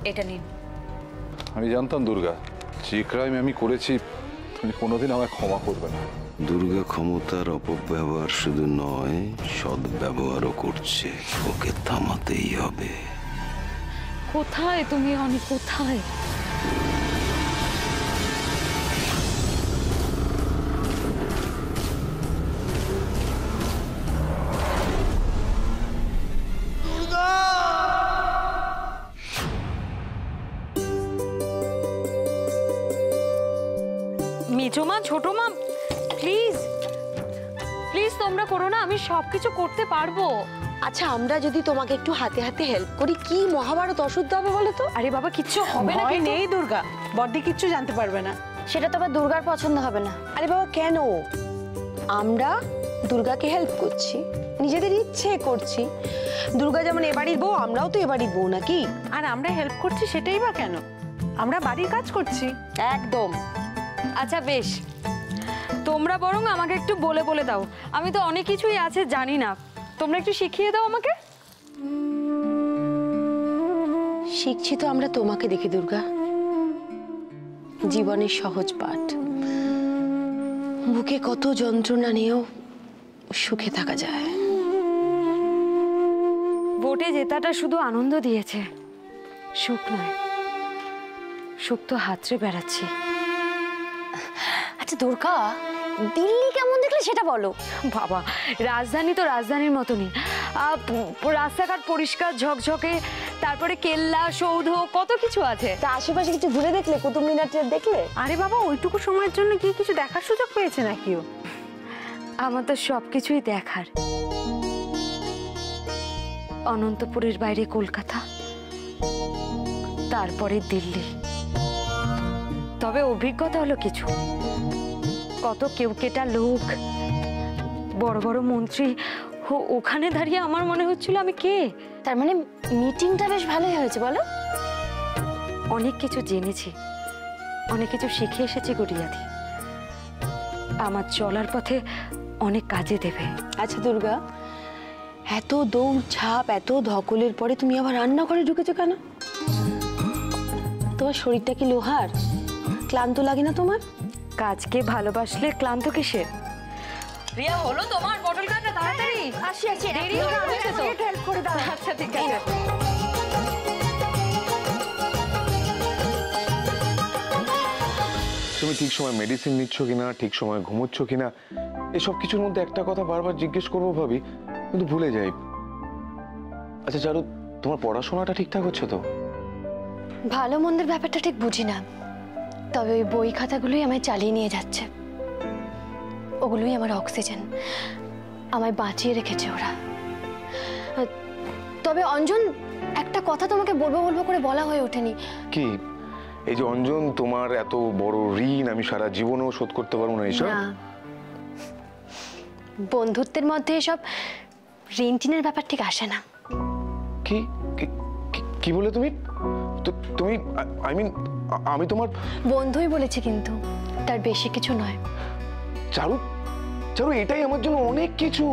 এটা নিন। আমি জানতাম দুর্গা, যে ক্রাইম আমি করেছি তুমি কোনোদিন আমায় ক্ষমা করবে না। দুর্গা ক্ষমতার অপব্যবহার শুধু নয়, সদ্ব্যবহারও করছে। ওকে থামাতেই হবে। কোথায় তুমি অনি, কোথায়? মেজো মা, ছোট মা, প্লিজ প্লিজ তোমরা করো না, আমি সবকিছু করতে পারবো। আচ্ছা, আমরা যদি তোমাকে একটু হাতে হাতে হেল্প করি, কি মহাভারত অশুদ্ধ হবে বলো তো? আরে বাবা, কিচ্ছু হবে না। নেই দুর্গা, বড়দি কিচ্ছু জানতে পারবে না। সেটা তো আবার দুর্গার পছন্দ হবে না। আরে বাবা, কেন? আমরা দুর্গাকে হেল্প করছি, নিজেদের ইচ্ছে করছি। দুর্গা যেমন এ বাড়ির বউ, আমরাও তো এ বাড়ির বউ নাকি? আর আমরা হেল্প করছি সেটাই বা কেন? আমরা বাড়ির কাজ করছি। একদম। আচ্ছা বেশ, তোমরা বরং আমাকে একটু বলে বলে দাও, আমি তো অনেক কিছুই আছে জানি না, তোমরা একটু শিখিয়ে দাও আমাকে। শিখছি তো আমরা তোমাকে দেখে দুর্গা, জীবনের সহজ পাঠ। বুকে কত যন্ত্রণা নিয়েও সুখে থাকা যায়। ভোটে জেতাটা শুধু আনন্দ দিয়েছে, সুখ নয়। সুখ তো হাতড়ে বেড়াচ্ছি। আচ্ছা দুর্গা, দিল্লি কেমন দেখলে সেটা বলো। বাবা, রাজধানী তো রাজধানীর মতনই, রাস্তাঘাট পরিষ্কার ঝকঝকে, তারপরে কেল্লা সৌধ কত কিছু আছে। তা আশেপাশে কিছু ঘুরে দেখলে? কুতুব মিনারটা দেখলে? আরে বাবা, ওইটুকু সময়ের জন্য গিয়ে কিছু দেখার সুযোগ পেয়েছে নাকিও? আমার তো সবকিছুই দেখার। অনন্তপুরের বাইরে কলকাতা, তারপরে দিল্লি। তবে অভিজ্ঞতা হলো কিছু, কত কেউকেটা লোক, বড় বড় মন্ত্রী, ওখানে দাঁড়িয়ে আমার মনে হচ্ছিল আমি কে। তার মানে মিটিংটা বেশ ভালোই হয়েছে বলো। অনেক কিছু জেনেছি, অনেক কিছু শিখে এসেছি গড়িয়াদি, আমার চলার পথে অনেক কাজে দেবে। আচ্ছা দুর্গা, এত দৌড় ঝাঁপ, এত ধকলের পরে তুমি আবার রান্নাঘরে ঢুকেছো কেন? তোমার শরীরটা কি লোহার? ক্লান্ত লাগে না তোমার? কাজকে ভালোবাসলে ক্লান্ত কিসের? রিয়া, হলো তোমার পটল কাটা? তাড়াতাড়ি আসি আসি, দেরি হয়ে যাচ্ছে তো। হেল্প করে দাও। আচ্ছা ঠিক আছে। তুমি ঠিক সময় মেডিসিন নিচ্ছ কিনা, ঠিক সময় ঘুমোচ্ছ কিনা, এসব কিছুর মধ্যে একটা কথা বারবার জিজ্ঞেস করবো ভাবি, কিন্তু ভুলে যাই। আচ্ছা চারু, তোমার পড়াশোনাটা ঠিকঠাক হচ্ছে তো? ভালো মন্দের ব্যাপারটা ঠিক বুঝি না, তবে ওই বই খাতাগুলোই আমায় চালিয়ে নিয়ে যাচ্ছে। ওগুলোই আমার অক্সিজেন, আমায় বাঁচিয়ে রেখেছে ওরা। তবে অঞ্জন, একটা কথা তোমাকে বলবো বলবো করে বলা হয়ে ওঠেনি। কি? এই যে অঞ্জন, তোমার এত বড় ঋণ আমি সারা জীবনেও শোধ করতে পারবো না এইসব? বন্ধুত্বের মধ্যে এসব ঋণ টিনের ব্যাপার ঠিক আসে না। কি কি বলে তুমি? তুমি আই মিন, আমি তোমার বন্ধুই বলেছে, কিন্তু তার বেশি কিছু নয়। চারু, চারু, এটাই আমার জন্য অনেক কিছু।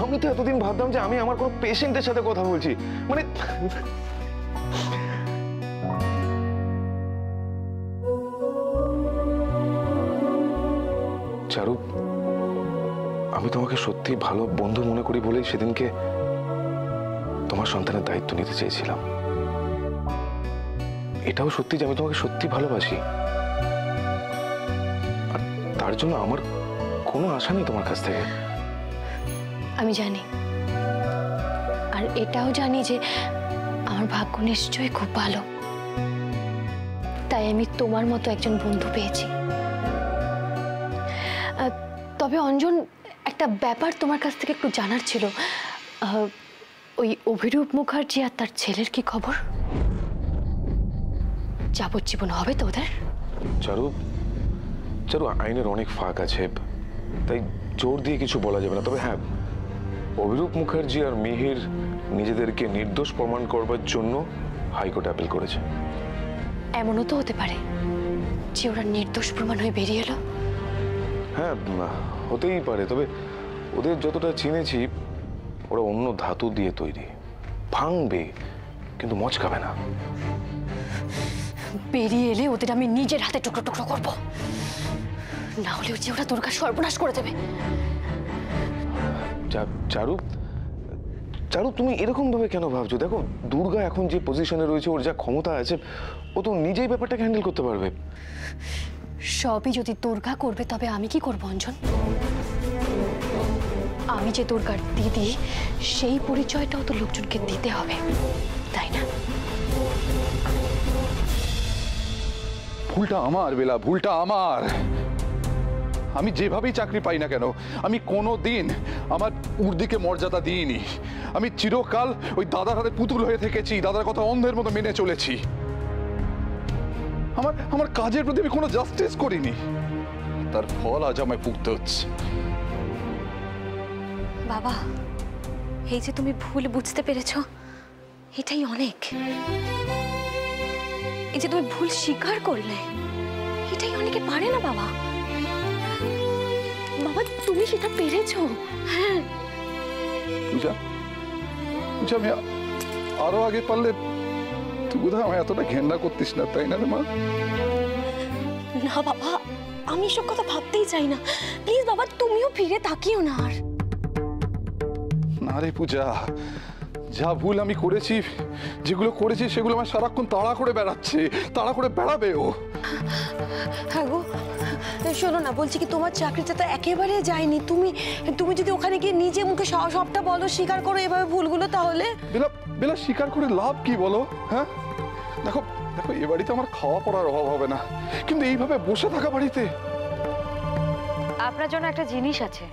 আমি তো এতদিন ভাবতাম যে আমি আমার কোনো পেশেন্টের সাথে কথা বলছি, মানে চারু, আমি তোমাকে সত্যি ভালো বন্ধু মনে করি বলেই সেদিনকে তোমার সন্তানের দায়িত্ব নিতে চেয়েছিলাম। এটাও সত্যি যে আমি তোমাকে সত্যি ভালোবাসি, আর তার জন্য আমার কোনো আশা নেই তোমার কাছ থেকে। আমি জানি, আর এটাও জানি যে আমার ভাগ্য নিশ্চয়ই খুব ভালো, তাই আমি তোমার মতো একজন বন্ধু পেয়েছি। তবে অঞ্জন, একটা ব্যাপার তোমার কাছ থেকে একটু জানার ছিল। ওই অভিরূপ মুখার্জি আর তার ছেলের কি খবর? যাবজ্জীবন হবে তো ওদের? চারু, চারু, আইনের অনেক ফাঁক আছে, তাই জোর দিয়ে কিছু বলা যাবে না। তবে হ্যাঁ, অভিরূপ মুখার্জি আর মিহির নিজেদেরকে নির্দোষ প্রমাণ করবার জন্য হাইকোর্ট অ্যাপিল করেছে। এমনও তো হতে পারে যে ওরা নির্দোষ প্রমাণ হয়ে বেরিয়ে এলো। হ্যাঁ, হতেই পারে। তবে ওদের যতটা চিনেছি, ওরা অন্য ধাতু দিয়ে তৈরি, ভাঙবে, কিন্তু মচকাবে না। বেরিয়ে এলে ওদের আমি নিজের হাতে টুকরো টুকরো করবো, না হলে যে ওরা দুর্গা সর্বনাশ করে দেবে। চারু, চারু তুমি এরকম ভাবে কেন ভাবছো? দেখো দুর্গা এখন যে পজিশনে রয়েছে, ওর যা ক্ষমতা আছে, ও তো নিজেই ব্যাপারটাকে হ্যান্ডেল করতে পারবে। সবই যদি দুর্গা করবে তবে আমি কি করবো অঞ্জন? আমি যে দুর্গার দিদি, সেই পরিচয়টাও তো লোকজনকে দিতে হবে, তাই না? ভুলটা আমার বেলা, ভুলটা আমার। আমি যেভাবেই চাকরি পাই না কেন, আমি কোনো দিন আমার উর্দিকে মর্যাদা দিইনি। আমি চিরকাল ওই দাদার হাতে পুতুল হয়ে থেকেছি, দাদার কথা অন্ধের মতো মেনে চলেছি। আমার কাজের প্রতি আমি কোনো জাস্টিস করিনি, তার ফল আজ আমায় ভুগতে হচ্ছে। বাবা, এই যে তুমি ভুল বুঝতে পেরেছো, এটাই অনেক। এই যে তুমি ভুল স্বীকার করলে, এটাই অনেকে পারে না বাবা। বাবা তুমি সেটা পেরেছো। হ্যাঁ পূজা, পূজা, আমি আরো আগে পারলে তুই বোধহয় আমায় এতটা ঘেন্না করতিস না, তাই না রে মা? না বাবা, আমি এসব কথা ভাবতেই চাই না। প্লিজ বাবা, তুমিও ফিরে তাকিও না আর। না রে পূজা, যা ভুল আমি করেছি, যেগুলো করেছি সেগুলো আমার সারাক্ষণ তাড়া করে বেড়াচ্ছে, তাড়া করে বেড়াবে ও। হ্যাঁ গো, শোনো না, বলছি কি তোমার চাকরিটা তো একেবারে যায়নি। তুমি তুমি যদি ওখানে গিয়ে নিজে মুখে সবটা বলো, স্বীকার করো এভাবে ভুলগুলো, তাহলে বেলা বেলা স্বীকার করে লাভ কি বলো? হ্যাঁ দেখো দেখো, এ বাড়িতে আমার খাওয়া পড়ার অভাব হবে না, কিন্তু এইভাবে বসে থাকা বাড়িতে। আপনার জন্য একটা জিনিস আছে।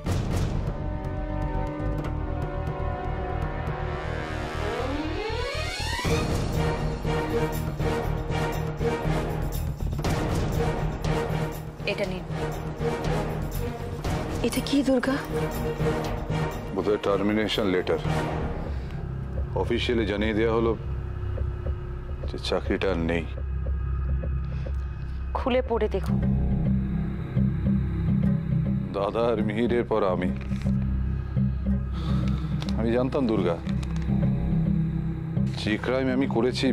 এটা নিন। এটা কি দুর্গা? বোধহয় টার্মিনেশন লেটার। অফিসিয়ালি জানিয়ে দেওয়া হলো যে চাকরিটা আর নেই। খুলে পড়ে দেখুন। দাদা আর মিহিরের পর আমি জানতাম দুর্গা, যে ক্রাইম আমি করেছি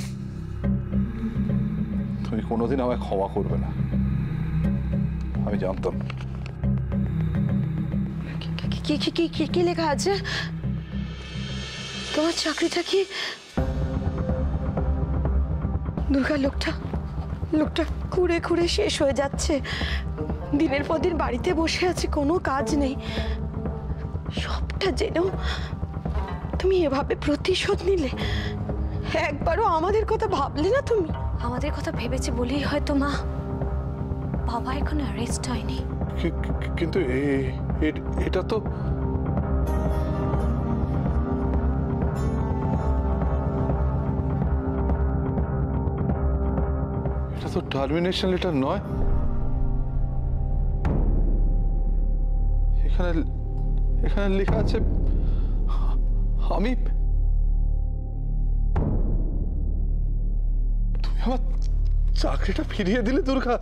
তুমি কোনোদিন আমায় ক্ষমা করবে না। আমি জানতাম। কি লেখা আছে? তোমার চাকরিটা কি? দুর্গা, লোকটা ঘুরে ঘুরে শেষ হয়ে যাচ্ছে। দিনের পর দিন বাড়িতে বসে আছে, কোনো কাজ নেই। সবটা জেনেও তুমি এভাবে প্রতিশোধ নিলে। একবারও আমাদের কথা ভাবলে না তুমি? আমাদের কথা ভেবেছে বলেই হয়তো মা বাবা এখন অ্যারেস্ট হয়নি। কিন্তু এটা তো টার্মিনেশন লেটার নয়। এখানে লেখা আছে আমি। তুমি আমার চাকরিটা ফিরিয়ে দিলে দুর্গা।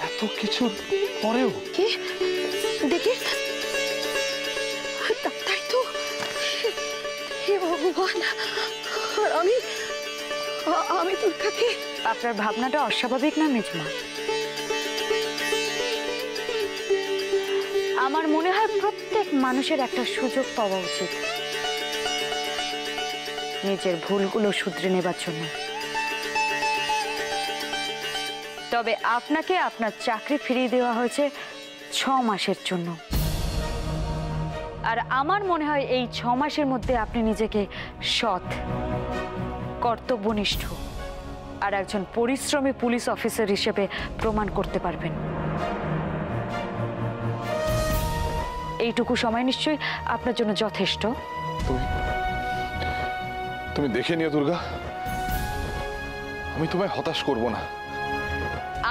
এত কিছুর পরেও কি দেখি, তাই তো। হে ভগবান, আমি দুর্গাকে। আপনার ভাবনাটা অস্বাভাবিক না মেজমা? আমার মনে হয় প্রত্যেক মানুষের একটা সুযোগ পাওয়া উচিত নিজের ভুলগুলো শুধরে নেবার জন্য। তবে আপনাকে আপনার চাকরি ফিরিয়ে দেওয়া হয়েছে 6 মাসের জন্য। আর আমার মনে হয় এই 6 মাসের মধ্যে আপনি নিজেকে সৎ, কর্তব্যনিষ্ঠ আর একজন পরিশ্রমী পুলিশ অফিসার হিসেবে প্রমাণ করতে পারবেন। এইটুকু সময় নিশ্চয়ই আপনার জন্য যথেষ্ট। তুমি দেখে নিও দুর্গা, আমি তোমায় হতাশ করব না।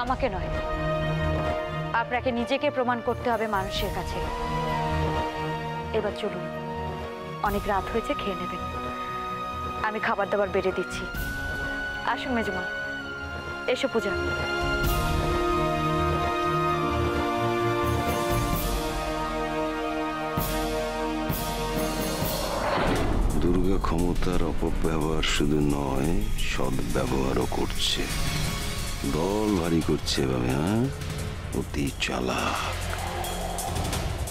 আমাকে নয়, আপনাকে নিজেকে প্রমাণ করতে হবে মানুষের কাছে। এবার চলুন, অনেক রাত হয়েছে, খেয়ে নেবেন। আমি খাবার দাবার বেড়ে দিচ্ছি। আসুন মেজমা, এসো পূজা। দুর্গা ক্ষমতার অপব্যবহার শুধু নয়, সদ্ব্যবহারও করছে। দল ভারী করছে এভাবে, হ্যাঁ, অতি চালাক।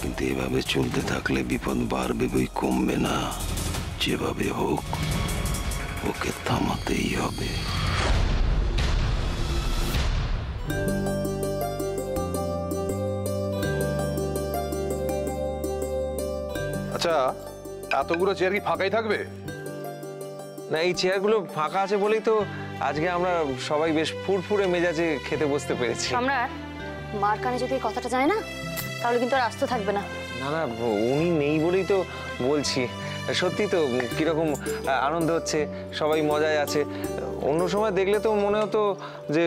কিন্তু এভাবে চলতে থাকলে বিপদ বাড়বে বই, কমবে না। যেভাবে হোক ওকে থামাতেই হবে। আচ্ছা, এতগুলো চেয়ার কি ফাঁকাই থাকবে? না, এই চেয়ারগুলো ফাঁকা আছে বলেই তো আজকে আমরা সবাই বেশ ফুরফুরে মেজাজে খেতে বসতে পেরেছি। সম্রাট, মার কানে যদি এই কথাটা যায় না, তাহলে কিন্তু আর আস্ত থাকবে না। না না, উনি নেই বলেই তো বলছি। সত্যি তো কিরকম আনন্দ হচ্ছে, সবাই মজায় আছে। অন্য সময় দেখলে তো মনে হতো যে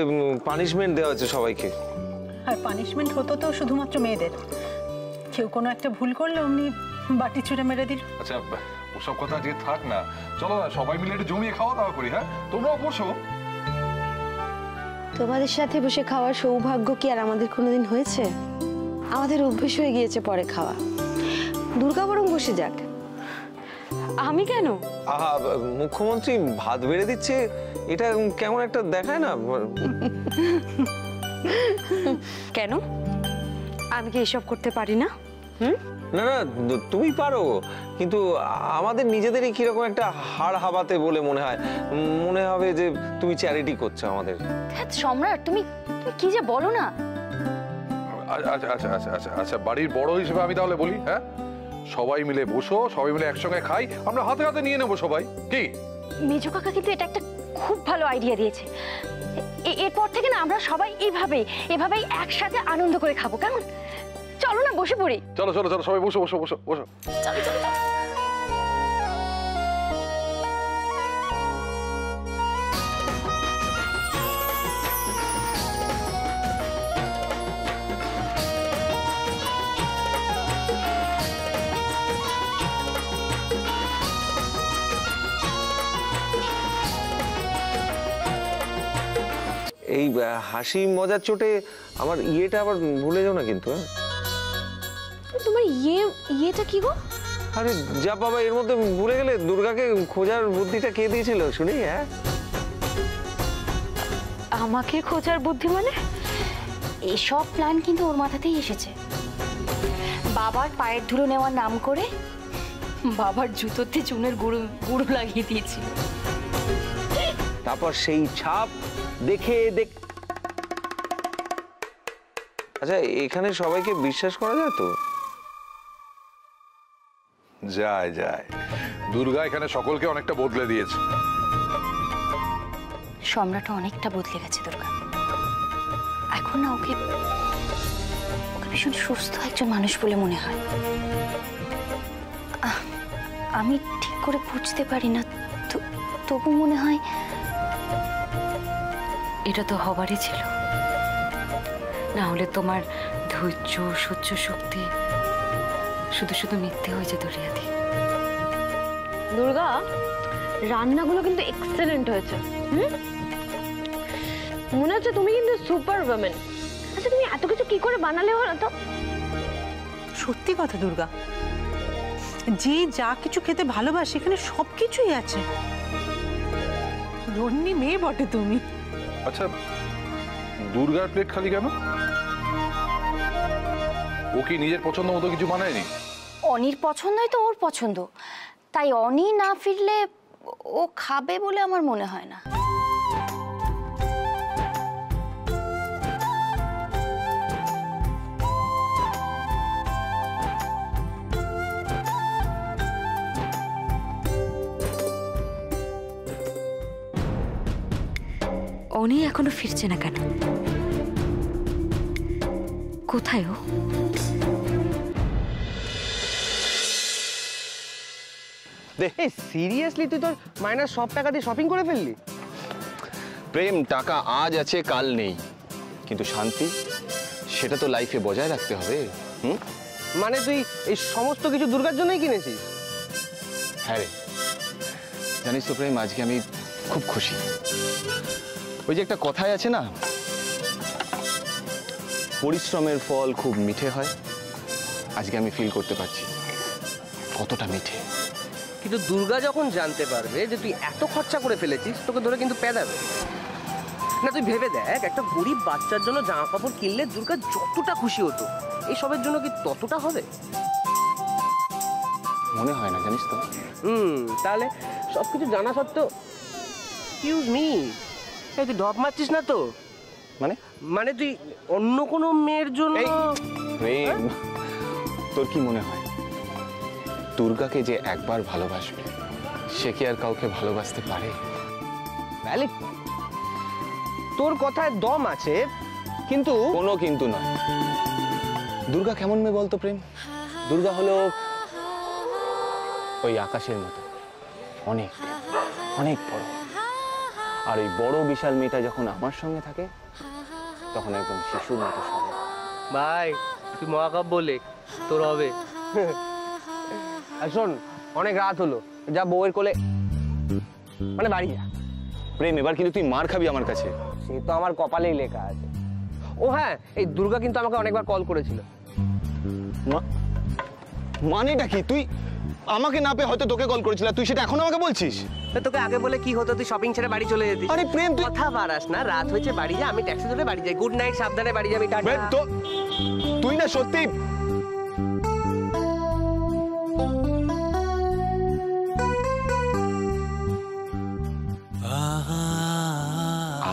পানিশমেন্ট দেওয়া হচ্ছে সবাইকে। আর পানিশমেন্ট হতো তো শুধুমাত্র মেয়েদের। কেউ কোনো একটা ভুল করলে অমনি বাটি ছুঁড়ে মেরে দিল। আচ্ছা, ওসব কথা আজকে থাক না, চলো না সবাই মিলে একটু জমিয়ে খাওয়া দাওয়া করি। হ্যাঁ, তোমরাও বসো। তোমাদের সাথে বসে খাওয়ার সৌভাগ্য কি আর আমাদের কোনোদিন হয়েছে? আমাদের অভ্যেস হয়ে গিয়েছে পরে খাওয়া। দুর্গা বরং বসে যাক। আমি কেন? আহা, মুখ্যমন্ত্রী ভাত বেড়ে দিচ্ছে, এটা কেমন একটা দেখায় না? কেন? আমি কি এসব করতে পারি না? না না, তুমি পারো, কিন্তু আমাদের নিজেদেরই কিরকম একটা হাড় হাবাতে বলে মনে হয়। মনে হবে যে তুমি চ্যারিটি করছো আমাদের। সম্রাট, তুমি কি যে বলো না। আচ্ছা আচ্ছা আচ্ছা আচ্ছা আচ্ছা, বাড়ির বড় হিসেবে আমি তাহলে বলি, হ্যাঁ, সবাই মিলে বসো, সবাই মিলে একসঙ্গে খাই, আমরা হাতে হাতে নিয়ে নেবো সবাই। কি মেজো কাকা কিন্তু এটা একটা খুব ভালো আইডিয়া দিয়েছে। এরপর থেকে না আমরা সবাই এভাবেই একসাথে আনন্দ করে খাবো, কেমন? চলো না বসে পড়ি। চলো চলো চলো, সবাই বসো বসো বসো বসো। চলো চলো চলো। এই হাসি মজার চোটে আমার ইয়েটা আবার ভুলে যাও না কিন্তু। তোমার ইয়েটা কি গো? আরে যা বাবা, এর মধ্যে ভুলে গেলে? দুর্গাকে খোঁজার বুদ্ধিটা কে দিয়েছিল শুনি? হ্যাঁ, আমাকে খোঁজার বুদ্ধি মানে? এসব প্ল্যান কিন্তু ওর মাথাতেই এসেছে। বাবার পায়ের ধুলো নেওয়ার নাম করে বাবার জুতোতে চুনের গুঁড়ো লাগিয়ে দিয়েছিল। তারপর সেই ছাপ দেখে আচ্ছা, এখানে সবাইকে বিশ্বাস করা যায় তো? যায় যায়, দুর্গা এখানে সকলকে অনেকটা বদলে দিয়েছে। সম্রাটও অনেকটা বদলে গেছে দুর্গা। এখন না ওকে ভীষণ সুস্থ একজন মানুষ বলে মনে হয়। আমি ঠিক করে বুঝতে পারি না, তবু মনে হয় এটা তো হবারই ছিল। না হলে তোমার ধৈর্য সহ্য শক্তি শুধু শুধু মিথ্যে হয়ে যেত রিয়াদি। দুর্গা, রান্নাগুলো কিন্তু এক্সেলেন্ট হয়েছে। মনে হচ্ছে তুমি কিন্তু সুপার ওম্যান। আচ্ছা, তুমি এত কিছু কি করে বানালে বলো তো? সত্যি কথা দুর্গা, যে যা কিছু খেতে ভালোবাসে এখানে সবকিছুই আছে। ধন্যী মেয়ে বটে তুমি। আচ্ছা, দুর্গার প্লেট খালি কেন? ও কি নিজের পছন্দ মতো কিছু বানায়নি? অনির পছন্দই তো ওর পছন্দ, তাই অনি না ফিরলে ও খাবে বলে আমার মনে হয় না। অনি এখনো ফিরছে না কেন? কোথায় ও? সিরিয়াসলি তুই তোর মাইনাস সব টাকা দিয়ে শপিং করে ফেললি? প্রেম, টাকা আজ আছে কাল নেই, কিন্তু শান্তি সেটা তো লাইফে বজায় রাখতে হবে। মানে তুই এই সমস্ত কিছু দুর্গার জন্যই কিনেছিস? হ্যাঁ রে, জানিস তো প্রেম, আজকে আমি খুব খুশি। ওই যে একটা কথাই আছে না, পরিশ্রমের ফল খুব মিঠে হয়। আজকে আমি ফিল করতে পারছি কতটা মিঠে। কিন্তু দুর্গা যখন জানতে পারবে যে তুই এত খরচা করে ফেলেছিস, তোকে ধরে কিন্তু পেদাবে না। তুই ভেবে দেখ, একটা গরিব বাচ্চার জন্য জামা কাপড় কিনলে দুর্গা যতটা খুশি হতো, এইসবের জন্য কি ততটা হবে? মনে হয় না, জানিস তো। তাহলে সবকিছু জানা সত্ত্বেও এক্সকিউজ মি, তুই ঢপ মারছিস না তো? মানে তুই অন্য কোনো মেয়ের জন্য? প্রেম, তোর কি মনে হয় দুর্গাকে যে একবার ভালোবাসবে সে কি আর কাউকে ভালোবাসতে পারে? তোর কথায় দম আছে, কিন্তু কোনো কিন্তু নয়। দুর্গা কেমন মেয়ে বলতো প্রেম? দুর্গা হলো ওই আকাশের মতো অনেক অনেক বড়। আর ওই বড় বিশাল মেয়েটা যখন আমার সঙ্গে থাকে তখন একদম শিশুর মতো সরল। ভাই তুই মহাকাব্য লেখ, তোর হবে। আর শোন, অনেক রাত হলো, যা বউয়ের কোলে মানে বাড়ি যা। প্রেম, এবার কিন্তু তুই মার খাবি আমার কাছে। সে তো আমার কপালেই লেখা আছে। ও হ্যাঁ, এই দুর্গা কিন্তু আমাকে অনেকবার কল করেছিল। মানেটা কি? তুই আমাকে না পেয়ে হয়তো তোকে কল করেছিল, তুই সেটা এখন আমাকে বলছিস? তোকে আগে বলে কি হতো, তুই শপিং ছেড়ে বাড়ি চলে যেতিস। আরে প্রেম, তুই কথা বাড়াস না, রাত হয়েছে বাড়ি যা, আমি ট্যাক্সি ধরে বাড়ি যাই। গুড নাইট, সাবধানে বাড়ি যাবি। টাটা। তুই না সত্যি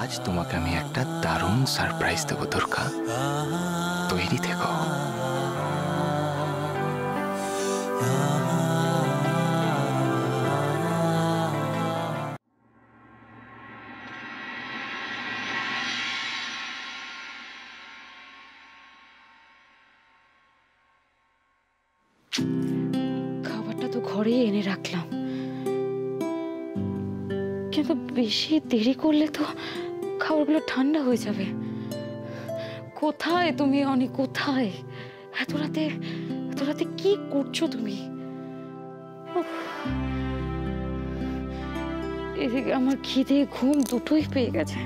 আজ তোমাকে আমি একটা দারুণ সারপ্রাইজ দেবো দুর্গা, তৈরি থেকো। খাবারটা তো ঘরেই এনে রাখলাম, কিন্তু বেশি দেরি করলে তো খাবারগুলো ঠান্ডা হয়ে যাবে। কোথায় তুমি অনি? কোথায়? এত রাতে কি করছো তুমি? এদিকে আমার খিদে ঘুম দুটোই পেয়ে গেছে।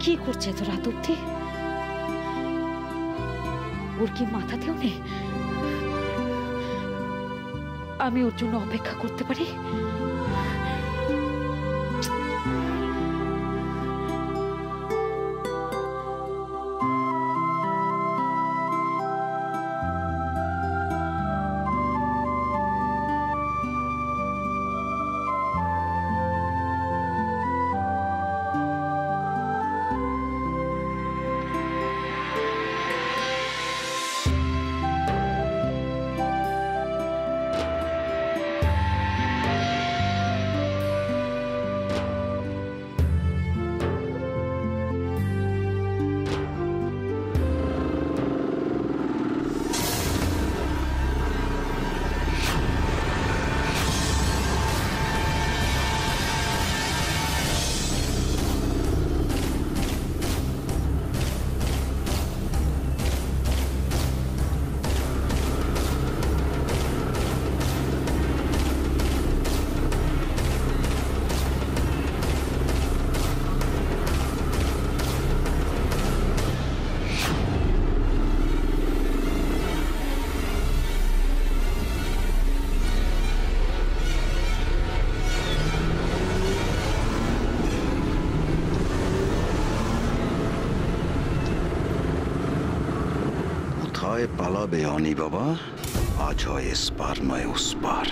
কি করছে এত রাত অব্দি? ওর কি মাথাতেও নেই আমি ওর জন্য অপেক্ষা করতে পারি? পালাবে অনি বাবা? আজ হয় এসপার নয় ওসপার।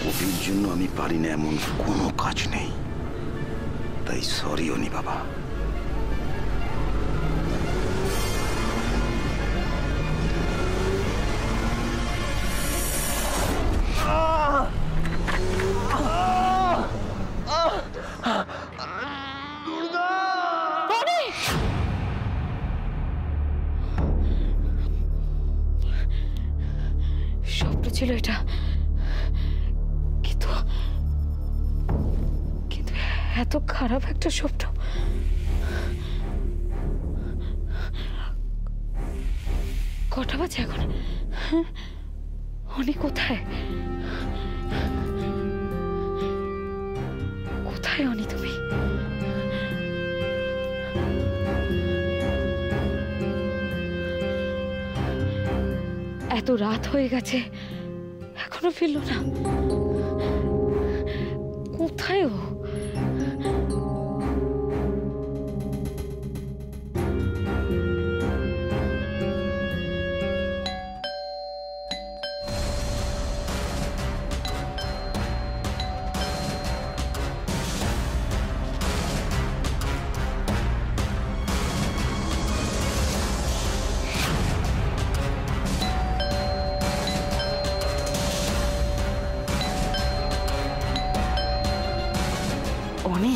ওটির জন্য আমি পারি না এমন কোনো কাজ নেই, তাই সরি অনি বাবা। স্বপ্ন ছিল এটা, কিন্তু এত খারাপ একটা স্বপ্ন। কটা বাজে এখন? অনি কোথায়? কোথায় অনি তুমি? এত রাত হয়ে গেছে এখনো ফিরলো না। কোথায় ও? অনি